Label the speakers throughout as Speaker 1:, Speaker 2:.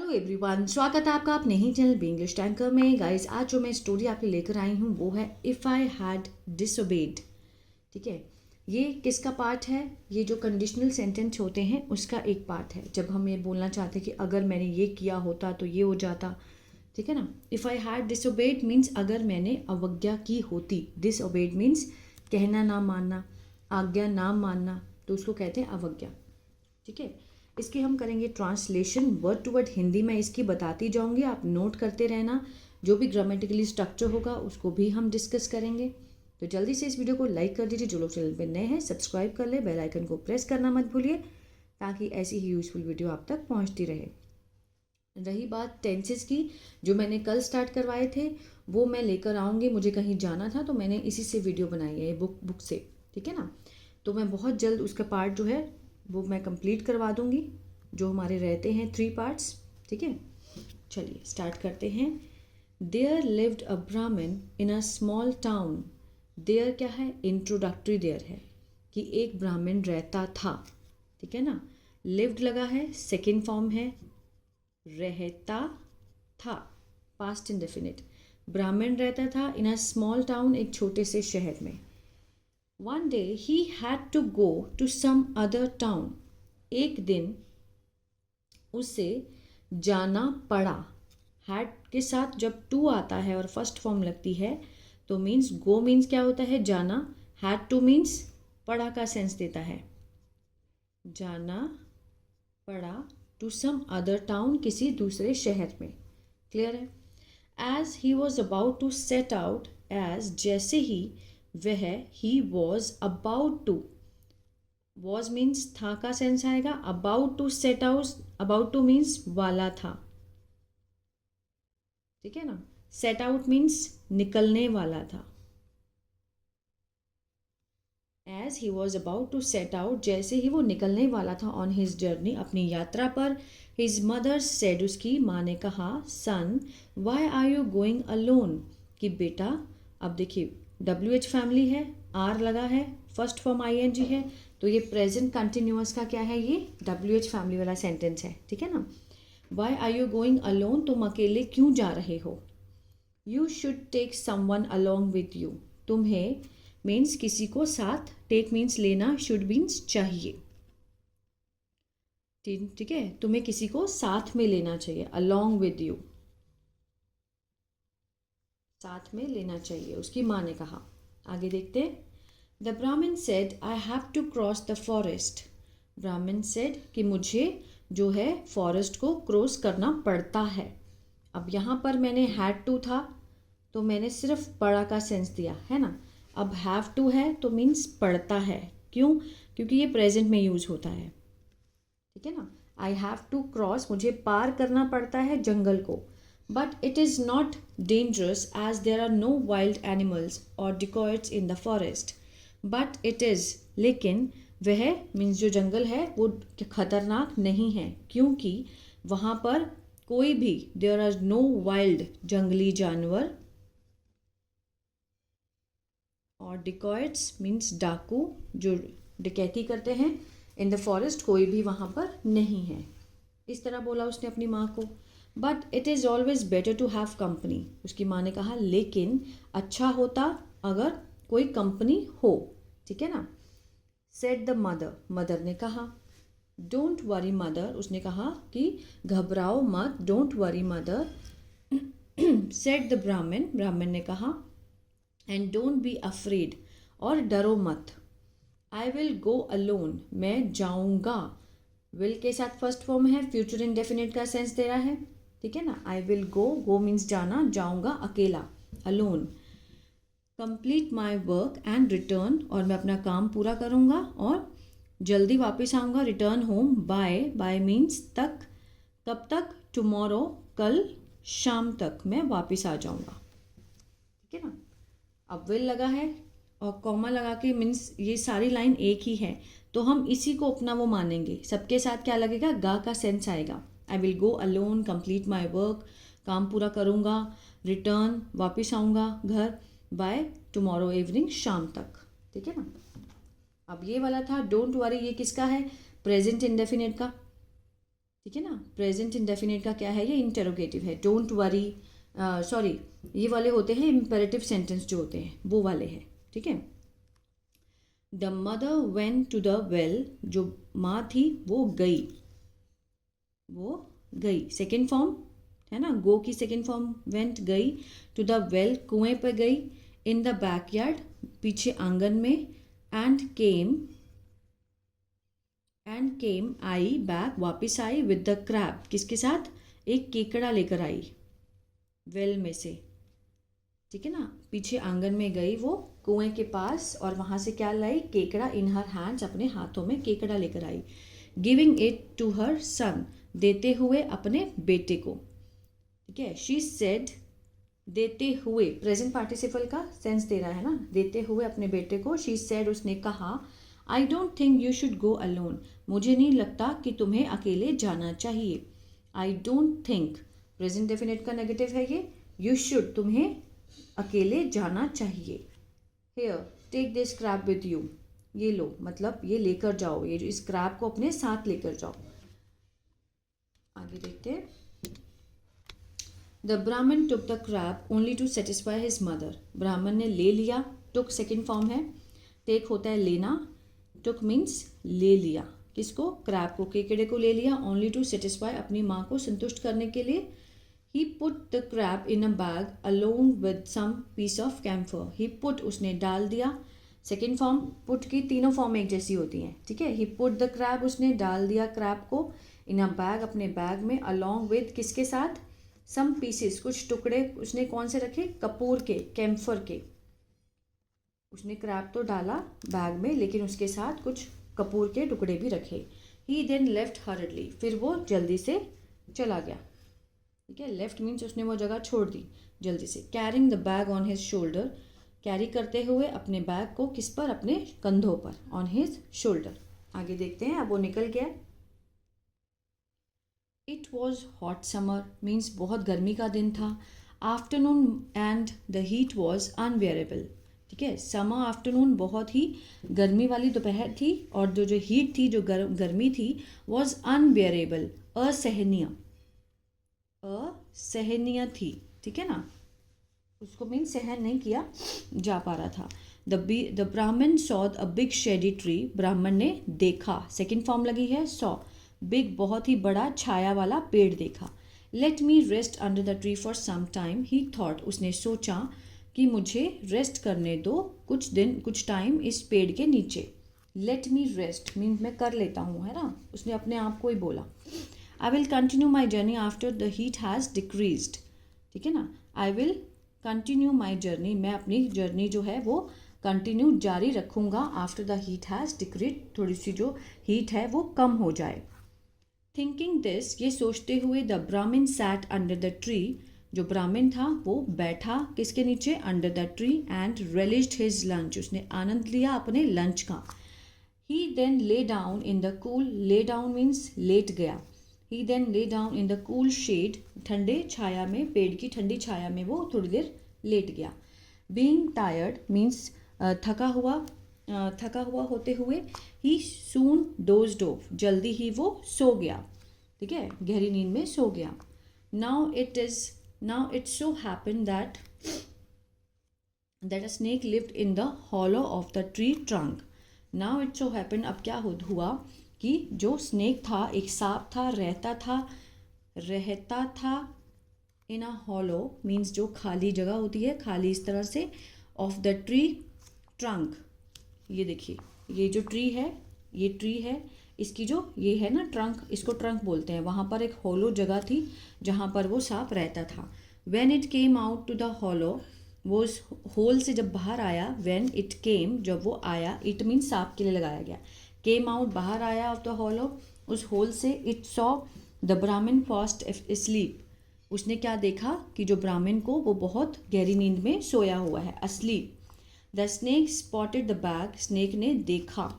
Speaker 1: Hello everyone, स्वागत है आपका अपने ही चैनल बी इंग्लिश टैंकर में। गाइस, आज जो मैं स्टोरी आपके लेकर आई हूँ वो है इफ़ आई हैड डिसोबेड। ठीक है, ये किसका पार्ट है? ये जो कंडीशनल सेंटेंस होते हैं उसका एक पार्ट है। जब हम ये बोलना चाहते हैं कि अगर मैंने ये किया होता तो ये हो जाता। ठीक है ना। If I had disobeyed means अगर मैंने अवज्ञा की होती। डिसोबेड मीन्स कहना ना मानना, आज्ञा ना मानना, तो उसको कहते हैं अवज्ञा। ठीक है, इसकी हम करेंगे translation word to word. Hindi में इसकी बताती जाऊंगी, आप नोट करते रहना। जो भी ग्रामेटिकली स्ट्रक्चर होगा उसको भी हम डिस्कस करेंगे। तो जल्दी से इस वीडियो को लाइक कर दीजिए। जो लोग चैनल पर नए हैं सब्सक्राइब कर ले, बेल आइकन को प्रेस करना मत भूलिए ताकि ऐसी ही यूजफुल वीडियो आप तक पहुंचती रहे। रही बात टेंसेस की, जो मैंने कल स्टार्ट करवाए थे वो मैं लेकर आऊँगी। मुझे कहीं जाना था तो मैंने इसी से वीडियो बनाई है, बुक से। ठीक है ना। तो मैं बहुत जल्द उसका पार्ट जो है वो मैं कंप्लीट करवा दूंगी, जो हमारे रहते हैं 3 पार्ट्स। ठीक है, चलिए स्टार्ट करते हैं। देयर लिव्ड अ ब्राह्मण इन अ स्मॉल टाउन। देयर क्या है? इंट्रोडक्टरी देयर है कि एक ब्राह्मण रहता था। ठीक है ना। लिव्ड लगा है, सेकेंड फॉर्म है रहता था, पास्ट इंडेफिनिट। ब्राह्मण रहता था इन अ स्मॉल टाउन, एक छोटे से शहर में। One day he had to go to some other town. एक दिन उसे जाना पड़ा। had के साथ जब to आता है और फर्स्ट फॉर्म लगती है तो मीन्स go मीन्स क्या होता है? जाना। had to मीन्स पड़ा का सेंस देता है। जाना पड़ा to some other town, किसी दूसरे शहर में। क्लियर है? As he was about to set out, as जैसे ही वह he was about to, was means था का सेंस आएगा। about to set out, about to means वाला था। ठीक है ना। set out means निकलने वाला था। as he was about to set out, जैसे ही वो निकलने वाला था on his journey, अपनी यात्रा पर। his mother said, उसकी माँ ने कहा, son why are you going alone, कि बेटा, अब देखिए WH फैमिली है, R लगा है, फर्स्ट फॉर्म ING है, तो ये प्रेजेंट कंटिन्यूअस का क्या है? ये WH फैमिली वाला सेंटेंस है। ठीक है ना। why are you going alone, तुम अकेले क्यों जा रहे हो? you should take someone along with you, तुम्हें मीन्स किसी को साथ, टेक मीन्स लेना, शुड मीन्स चाहिए। ठीक है, तुम्हें किसी को साथ में लेना चाहिए, along with you, साथ में लेना चाहिए, उसकी माँ ने कहा। आगे देखते हैं। The Brahmin said I have to cross the forest. Brahmin said कि मुझे जो है फॉरेस्ट को क्रॉस करना पड़ता है। अब यहाँ पर मैंने हैड टू था तो मैंने सिर्फ पड़ा का सेंस दिया है ना। अब हैव टू है तो मीन्स पड़ता है। क्यों? क्योंकि ये प्रेजेंट में यूज होता है। ठीक है ना। आई हैव टू क्रॉस, मुझे पार करना पड़ता है जंगल को। But it is not dangerous as there are no wild animals और dacoits in the forest. But it is, लेकिन वह मीन्स जो जंगल है वो खतरनाक नहीं है, क्योंकि वहाँ पर कोई भी, देयर आर नो वाइल्ड, जंगली जानवर, और डिकॉयट्स मीन्स डाकू, जो डकैती करते हैं, इन द फॉरेस्ट कोई भी वहाँ पर नहीं है। इस तरह बोला उसने अपनी माँ को। But it is always better to have company, उसकी माँ ने कहा लेकिन अच्छा होता अगर कोई कंपनी हो। ठीक है ना। सेड द मदर, मदर ने कहा। डोंट वरी मदर, उसने कहा कि घबराओ मत, don't worry mother. Said the ब्राह्मण, ब्राह्मण ने कहा। एंड डोंट बी अफ्रेड, और डरो मत। आई विल गो अलोन, मैं जाऊंगा। विल के साथ फर्स्ट फॉर्म है, फ्यूचर इंडेफिनिट का सेंस दे रहा है। ठीक है ना। I will go, go means जाना, जाऊंगा अकेला, alone. Complete my work and return, और मैं अपना काम पूरा करूंगा और जल्दी वापस आऊँगा। Return home by, by means तक, कब तक? टुमारो, कल शाम तक मैं वापस आ जाऊँगा। ठीक है ना। अब विल लगा है और कॉमा लगा के, मीन्स ये सारी लाइन एक ही है तो हम इसी को अपना वो मानेंगे। सबके साथ क्या लगेगा? गा का सेंस आएगा। I will go alone, complete my work, काम पूरा करूँगा, रिटर्न वापस आऊँगा घर, बाय टुमारो इवनिंग, शाम तक। ठीक है ना। अब ये वाला था डोंट वरी, ये किसका है? प्रेजेंट इंडेफिनिट का। ठीक है ना। प्रेजेंट इंडेफिनिट का क्या है, ये इंटेरोगेटिव है। डोंट वरी, सॉरी, ये वाले होते हैं इम्पेरेटिव सेंटेंस जो होते हैं वो वाले हैं, ठीक है। The mother went to the well, जो माँ थी वो गई, सेकेंड फॉर्म है ना, गो की सेकेंड फॉर्म वेंट, गई। टू द वेल, कुएं पर गई। इन द बैकयार्ड, पीछे आंगन में। एंड केम आई बैक, वापिस आई। विद द क्रैब, किसके साथ, एक केकड़ा लेकर आई वेल में से, ठीक है ना। पीछे आंगन में गई वो कुएं के पास और वहां से क्या लाई, केकड़ा। इन हर हैंड्स, अपने हाथों में केकड़ा लेकर आई। गिविंग इट टू हर सन, देते हुए अपने बेटे को, ठीक है। शी सेड, देते हुए, प्रेजेंट पार्टिसिपल का सेंस दे रहा है ना, देते हुए अपने बेटे को। शी सेड, उसने कहा। I don't think you should go alone, मुझे नहीं लगता कि तुम्हें अकेले जाना चाहिए। I don't think, present definite का नेगेटिव है ये। यू शुड, तुम्हें अकेले जाना चाहिए। Here, take this crab with you, ये लो, मतलब ये लेकर जाओ, ये इस क्रैब को अपने साथ लेकर जाओ। आगे देखते हैं। The Brahmin took the crab only to satisfy his mother, Brahmin ने ले लिया। टुक सेकेंड फॉर्म है, टेक होता है लेना, टुक मीन्स ले लिया। किसको, क्रैब को, केकड़े को ले लिया। ओनली टू सेटिस्फाई, अपनी माँ को संतुष्ट करने के लिए। He put the crab in a bag along with some piece of camphor, he put, उसने डाल दिया। सेकेंड फॉर्म, पुट की तीनों फॉर्म एक जैसी होती हैं, ठीक है। ही पुट द क्रैब, उसने डाल दिया क्रैब को। इन अ बैग, अपने बैग में। अलोंग विद, किसके साथ, सम पीसेस, कुछ टुकड़े उसने कौन से रखे, कपूर के, कैम्फर के। उसने क्रैब तो डाला बैग में, लेकिन उसके साथ कुछ कपूर के टुकड़े भी रखे। ही देन लेफ्ट हर्डली, फिर वो जल्दी से चला गया, ठीक है। लेफ्ट मीन्स उसने वो जगह छोड़ दी जल्दी से। Carrying the bag on his shoulder, carry करते हुए अपने बैग को, किस पर, अपने कंधों पर। On his shoulder. आगे देखते हैं, अब वो निकल गया। It was hot summer, means बहुत गर्मी का दिन था। Afternoon and the heat was unbearable, ठीक है। समर आफ्टरनून, बहुत ही गर्मी वाली दोपहर थी, और जो हीट थी, जो गर्मी थी, वॉज अनबियरेबल, असहनीय थी, ठीक है ना। उसको मीन सहन नहीं किया जा पा रहा था। द ब्राह्मण saw a big shady tree, ब्राह्मण ने देखा, सेकेंड फॉर्म लगी है, सॉ। बिग, बहुत ही बड़ा छाया वाला पेड़ देखा। Let me rest under the tree for some time, he thought, उसने सोचा कि मुझे रेस्ट करने दो कुछ दिन, कुछ टाइम इस पेड़ के नीचे। लेट मी रेस्ट मीन मैं कर लेता हूँ, है ना, उसने अपने आप को ही बोला। I will continue my journey after the heat has decreased, ठीक है ना। I will continue my journey, मैं अपनी जर्नी जो है वो कंटिन्यू जारी रखूँगा। After the heat has decrease, थोड़ी सी जो हीट है वो कम हो जाए। थिंकिंग दिस, ये सोचते हुए, द ब्राह्मण सैट अंडर द ट्री, जो ब्राह्मण था वो बैठा किसके नीचे, under the tree. And relished his lunch, उसने आनंद लिया अपने लंच का। He then lay down in the cool, lay down means लेट गया। He then lay down in the cool shade, ठंडे छाया में, पेड़ की ठंडी छाया में वो थोड़ी देर लेट गया। बीइंग टायर्ड मीन्स थका हुआ होते हुए। ही सून डोज्ड ऑफ, जल्दी ही वो सो गया, ठीक है, गहरी नींद में सो गया। Now it so happen that a snake lived in the hollow of the tree trunk. Now it so happen, अब क्या हुआ कि जो स्नेक था, एक सांप था, रहता था इन अ हॉलो मीन्स जो खाली जगह होती है, खाली इस तरह से, ऑफ द ट्री ट्रंक। ये देखिए, ये जो ट्री है, ये ट्री है, इसकी जो ये है ना ट्रंक, इसको ट्रंक बोलते हैं। वहाँ पर एक हॉलो जगह थी जहाँ पर वो सांप रहता था। When it came out to the hollow, वो उस होल से जब बाहर आया। व्हेन इट केम, जब वो आया, इट मीन्स सांप के लिए लगाया गया। केम आउट, बाहर आया, ऑफ द हॉलो, उस होल से। इट सॉ द ब्राह्मण फास्ट स्लीप, उसने क्या देखा कि जो ब्राह्मण को वो बहुत गहरी नींद में सोया हुआ है, asleep. The snake spotted the bag, snake ने देखा,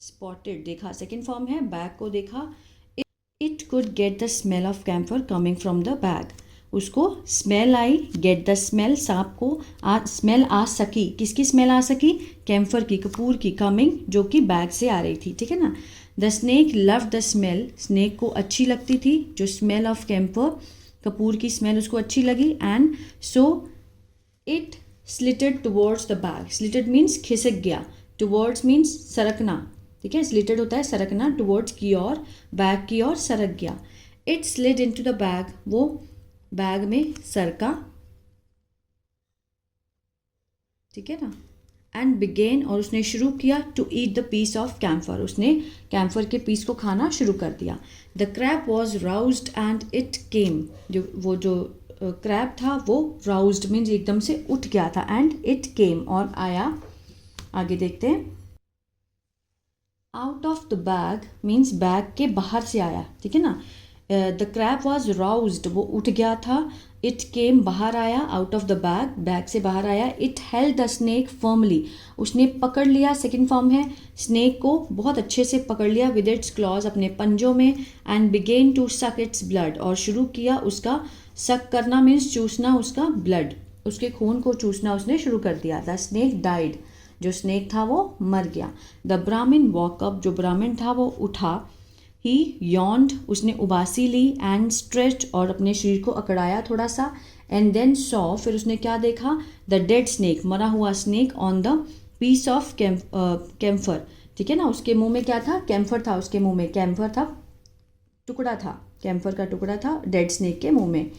Speaker 1: स्पॉटेड देखा, सेकेंड फॉर्म है, बैग को देखा। It could get the smell of camphor coming from the bag, उसको स्मेल आई, गेट द स्मेल, सांप को स्मेल आ सकी, किसकी स्मेल आ सकी, कैम्फर की, कपूर की, कमिंग जो कि बैग से आ रही थी, ठीक है ना। The snake love the smell, snake को अच्छी लगती थी जो स्मेल ऑफ कैम्फर, कपूर की स्मेल उसको अच्छी लगी, and so it slitted towards the bag, slitted means खिसक गया, टुवर्ड्स मीन्स सरकना, ठीक है, स्लिटेड होता है सरकना, टुवर्ड्स की ओर, बैग की ओर सरक गया, it slid into the bag, वो बैग में सरका, ठीक है ना, एंड बिगेन, और उसने शुरू किया, to eat the piece of camphor, उसने कैम्फर के पीस को खाना शुरू कर दिया। The crab was roused and it came, जो क्रैब था वो राउज्ड मीन्स एकदम से उठ गया था, एंड इट केम, और आया। आगे देखते हैं, out of the bag means bag के बाहर से आया, ठीक है ना, द क्रैब वॉज राउज्ड, वो उठ गया था, इट केम, बाहर आया, out of the bag, bag से बाहर आया, it held the snake firmly, उसने पकड़ लिया, सेकेंड फॉर्म है, स्नेक को बहुत अच्छे से पकड़ लिया, विद इट्स क्लॉज, अपने पंजों में, and began to suck its blood, और शुरू किया उसका सक करना मीन्स चूसना, उसका ब्लड, उसके खून को चूसना उसने शुरू कर दिया। द स्नेक डाइड, जो स्नेक था वो मर गया। द ब्राह्मण वॉक अप, जो ब्राह्मण था वो उठा, ही यॉन्ड, उसने उबासी ली, एंड स्ट्रेच्ड, और अपने शरीर को अकड़ाया थोड़ा सा, एंड देन सॉ, फिर उसने क्या देखा, द डेड स्नेक, मरा हुआ snake, on the piece of camphor, ठीक है ना, उसके मुंह में क्या था, कैम्फर था, उसके मुंह में कैम्फर था, टुकड़ा था, कैम्फर का टुकड़ा था डेड स्नेक के मुंह में।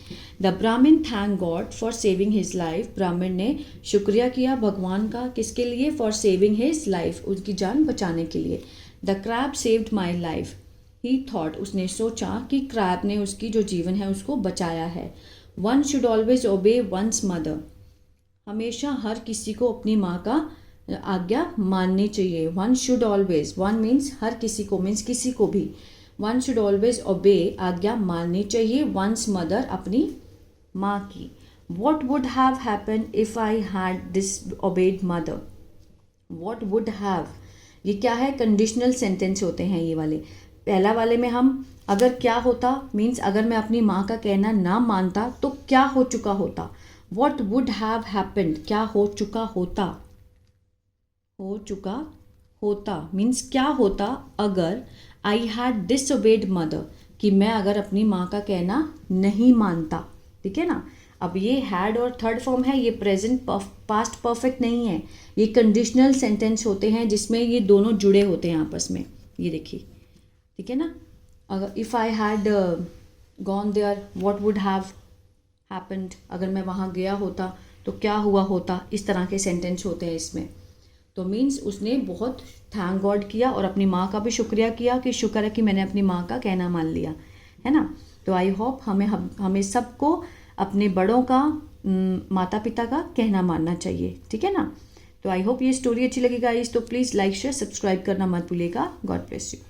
Speaker 1: द ब्राह्मण thank God for saving his life, ब्राह्मण ने शुक्रिया किया भगवान का, किसके लिए, फॉर सेविंग हिज लाइफ, उसकी जान बचाने के लिए। The crab saved my life, he thought, उसने सोचा कि क्रैब ने उसकी जो जीवन है उसको बचाया है। One should always obey one's mother, हमेशा हर किसी को अपनी माँ का आज्ञा माननी चाहिए। One should always, one means हर किसी को, मीन्स किसी को भी, वन शुड ऑलवेज ओबे, आज्ञा माननी चाहिए, वंस मदर, अपनी माँ की। What would have happen if I had disobeyed mother, what would have, ये क्या है, कंडीशनल सेंटेंस होते हैं ये वाले। पहला वाले में हम अगर क्या होता मीन्स अगर मैं अपनी माँ का कहना ना मानता तो क्या हो चुका होता, वॉट वुड हैव हैपेंड, क्या हो चुका होता, हो चुका होता मीन्स क्या होता अगर आई हैड डिसओबेड मदर, कि मैं अगर अपनी माँ का कहना नहीं मानता, ठीक है ना। अब ये हैड और थर्ड फॉर्म है, ये प्रेजेंट पास्ट परफेक्ट नहीं है, ये कंडीशनल सेंटेंस होते हैं जिसमें ये दोनों जुड़े होते हैं आपस में, ये देखिए, ठीक है ना। अगर if I had gone there what would have happened, अगर मैं वहाँ गया होता तो क्या हुआ होता, इस तरह के सेंटेंस होते हैं इसमें। तो मीन्स उसने बहुत थैंक गॉड किया और अपनी माँ का भी शुक्रिया किया कि शुक्र है कि मैंने अपनी माँ का कहना मान लिया, है ना। तो आई होप हमें सबको अपने बड़ों का, माता पिता का कहना मानना चाहिए, ठीक है ना। तो आई होप ये स्टोरी अच्छी लगी गाइस, तो प्लीज़ लाइक शेयर सब्सक्राइब करना मत भूलिएगा। God bless you.